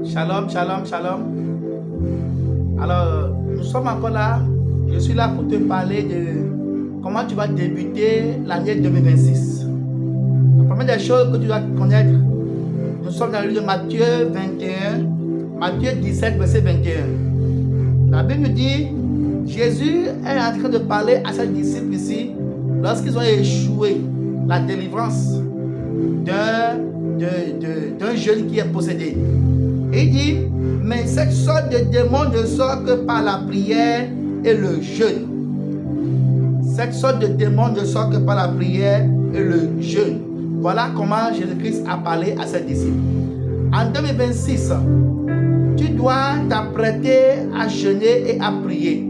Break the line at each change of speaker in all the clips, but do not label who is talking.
Shalom, shalom, shalom. Alors, nous sommes encore là. Je suis là pour te parler de comment tu vas débuter l'année 2026. La première des choses que tu dois connaître, nous sommes dans le livre de Matthieu 21, Matthieu 17, verset 21. La Bible nous dit, Jésus est en train de parler à ses disciples ici lorsqu'ils ont échoué la délivrance d'un jeune qui est possédé. Et il dit, mais cette sorte de démon ne sort que par la prière et le jeûne. Cette sorte de démon ne sort que par la prière et le jeûne. Voilà comment Jésus-Christ a parlé à ses disciples. En 2026, tu dois t'apprêter à jeûner et à prier.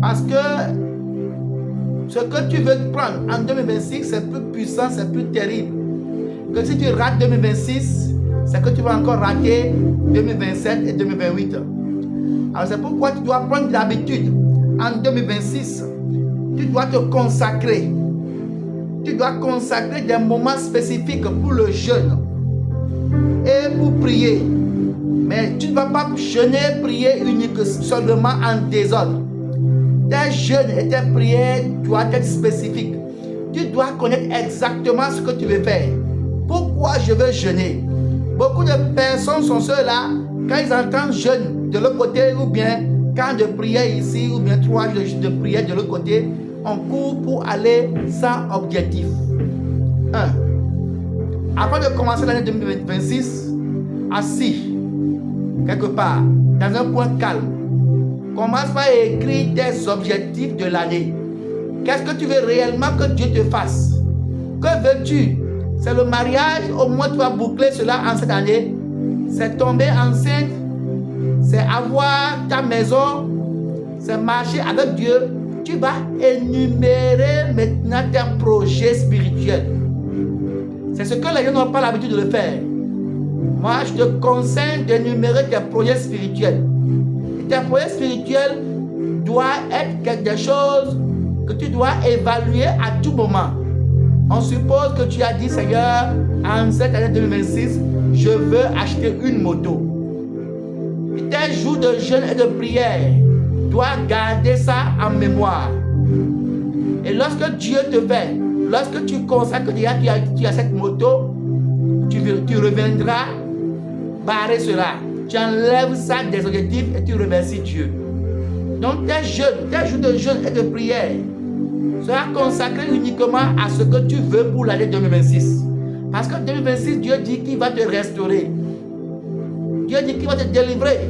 Parce que ce que tu veux prendre en 2026, c'est plus puissant, c'est plus terrible. Que si tu rates 2026, c'est que tu vas encore rater 2027 et 2028. Alors c'est pourquoi tu dois prendre l'habitude. En 2026, tu dois te consacrer. Tu dois consacrer des moments spécifiques pour le jeûne et pour prier. Mais tu ne vas pas jeûner, prier uniquement seulement en désordre. Tes jeûnes et tes prières doivent être spécifiques. Tu dois connaître exactement ce que tu veux faire. Pourquoi je veux jeûner? Beaucoup de personnes sont ceux-là, quand ils entendent jeûne de l'autre côté, ou bien quand de prière ici, ou bien 3 jours de prière de l'autre côté, on court pour aller sans objectif. 1. Avant de commencer l'année 2026, assis, quelque part, dans un point calme, commence par écrire tes objectifs de l'année. Qu'est-ce que tu veux réellement que Dieu te fasse? Que veux-tu? C'est le mariage, au moins tu vas boucler cela en cette année. C'est tomber enceinte, c'est avoir ta maison, c'est marcher avec Dieu. Tu vas énumérer maintenant tes projets spirituels. C'est ce que les gens n'ont pas l'habitude de le faire. Moi, je te conseille d'énumérer tes projets spirituels. Et tes projets spirituels doivent être quelque chose que tu dois évaluer à tout moment. On suppose que tu as dit, Seigneur, en cette année 2026, je veux acheter une moto. Et tes jours de jeûne et de prière, tu dois garder ça en mémoire. Et lorsque Dieu te fait, lorsque tu consacres que tu as cette moto, tu reviendras barrer cela. Tu enlèves ça des objectifs et tu remercies Dieu. Donc tes jours de jeûne et de prière sera consacré uniquement à ce que tu veux pour l'année 2026. Parce que 2026, Dieu dit qu'il va te restaurer. Dieu dit qu'il va te délivrer.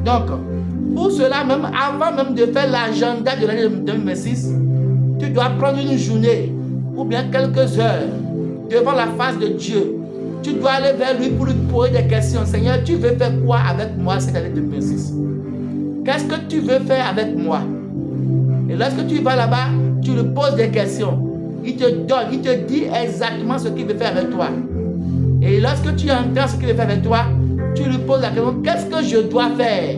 Donc, pour cela, même avant même de faire l'agenda de l'année 2026, tu dois prendre une journée ou bien quelques heures devant la face de Dieu. Tu dois aller vers lui pour lui poser des questions. Seigneur, tu veux faire quoi avec moi cette année 2026? Qu'est-ce que tu veux faire avec moi? Et lorsque tu vas là-bas, tu lui poses des questions. Il te donne, il te dit exactement ce qu'il veut faire avec toi. Et lorsque tu entends ce qu'il veut faire avec toi, tu lui poses la question, qu'est-ce que je dois faire?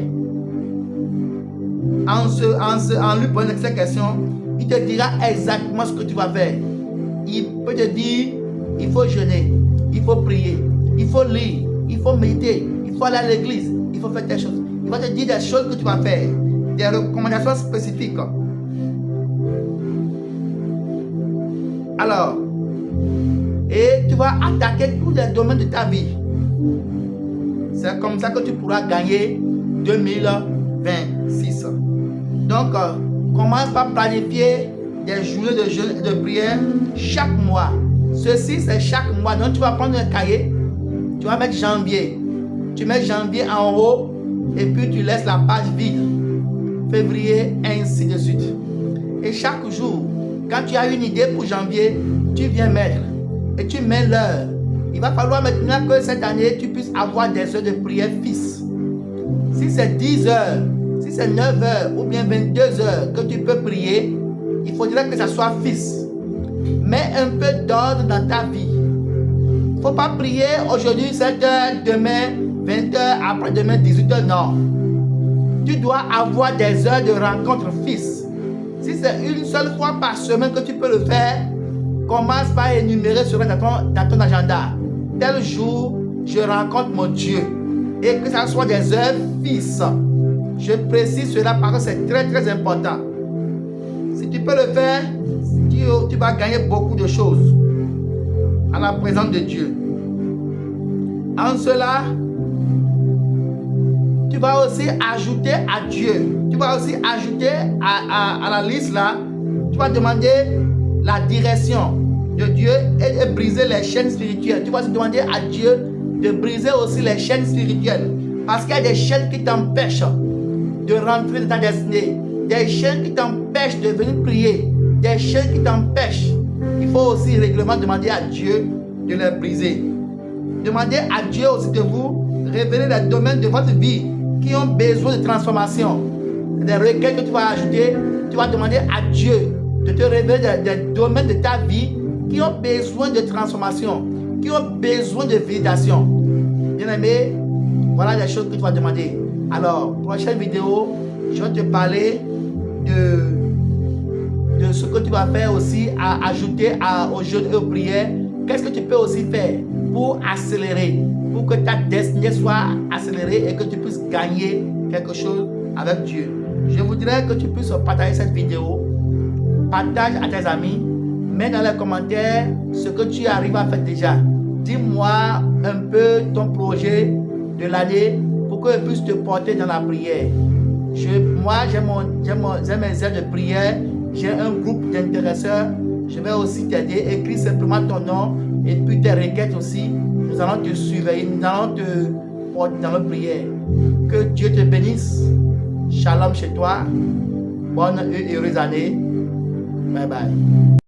En lui posant ces questions, il te dira exactement ce que tu vas faire. Il peut te dire, il faut jeûner, il faut prier, il faut lire, il faut méditer, il faut aller à l'église, il faut faire telle chose. Il va te dire des choses que tu vas faire, des recommandations spécifiques. Alors, et tu vas attaquer tous les domaines de ta vie. C'est comme ça que tu pourras gagner 2026. Donc, commence par planifier des journées de jeûne et de prière chaque mois. Ceci, c'est chaque mois. Donc, tu vas prendre un cahier, tu vas mettre janvier. Tu mets janvier en haut et puis tu laisses la page vide. Février, ainsi de suite. Et chaque jour, quand tu as une idée pour janvier, tu viens mettre et tu mets l'heure. Il va falloir maintenant que cette année, tu puisses avoir des heures de prière fixes. Si c'est 10 heures, si c'est 9 heures ou bien 22 heures que tu peux prier, il faudrait que ça soit fixe. Mets un peu d'ordre dans ta vie. Il ne faut pas prier aujourd'hui 7 heures, demain 20 heures, après-demain 18 heures, non. Tu dois avoir des heures de rencontre fixes. Si c'est une seule fois par semaine que tu peux le faire, commence par énumérer cela dans ton agenda. Tel jour, je rencontre mon Dieu. Et que ça soit des œuvres fils. Je précise cela parce que c'est très très important. Si tu peux le faire, tu vas gagner beaucoup de choses à la présence de Dieu. En cela, tu vas aussi ajouter à Dieu. Tu vas aussi ajouter à la liste là. Tu vas demander la direction de Dieu et briser les chaînes spirituelles. Tu vas aussi demander à Dieu de briser aussi les chaînes spirituelles. Parce qu'il y a des chaînes qui t'empêchent de rentrer dans ta destinée. Des chaînes qui t'empêchent de venir prier. Des chaînes qui t'empêchent. Il faut aussi régulièrement demander à Dieu de les briser. Demandez à Dieu aussi de vous révéler les domaines de votre vie qui ont besoin de transformation. Des requêtes que tu vas ajouter, tu vas demander à Dieu de te révéler des domaines de ta vie qui ont besoin de transformation, qui ont besoin de validation. Bien-aimé, voilà les choses que tu vas demander. Alors, prochaine vidéo, je vais te parler de ce que tu vas faire aussi à ajouter aux jeûnes et aux prières. Qu'est-ce que tu peux aussi faire pour accélérer, pour que ta destinée soit accélérée et que tu puisses gagner quelque chose avec Dieu. Je voudrais que tu puisses partager cette vidéo, partage à tes amis, mets dans les commentaires ce que tu arrives à faire déjà. Dis-moi un peu ton projet de l'année pour que je puisse te porter dans la prière. Moi, j'ai mes aides de prière, j'ai un groupe d'intéresseurs. Je vais aussi t'aider. Écris simplement ton nom et puis tes requêtes aussi. Nous allons te surveiller, nous allons te porter dans nos prières. Que Dieu te bénisse. Shalom chez toi. Bonne et heureuse année. Bye bye.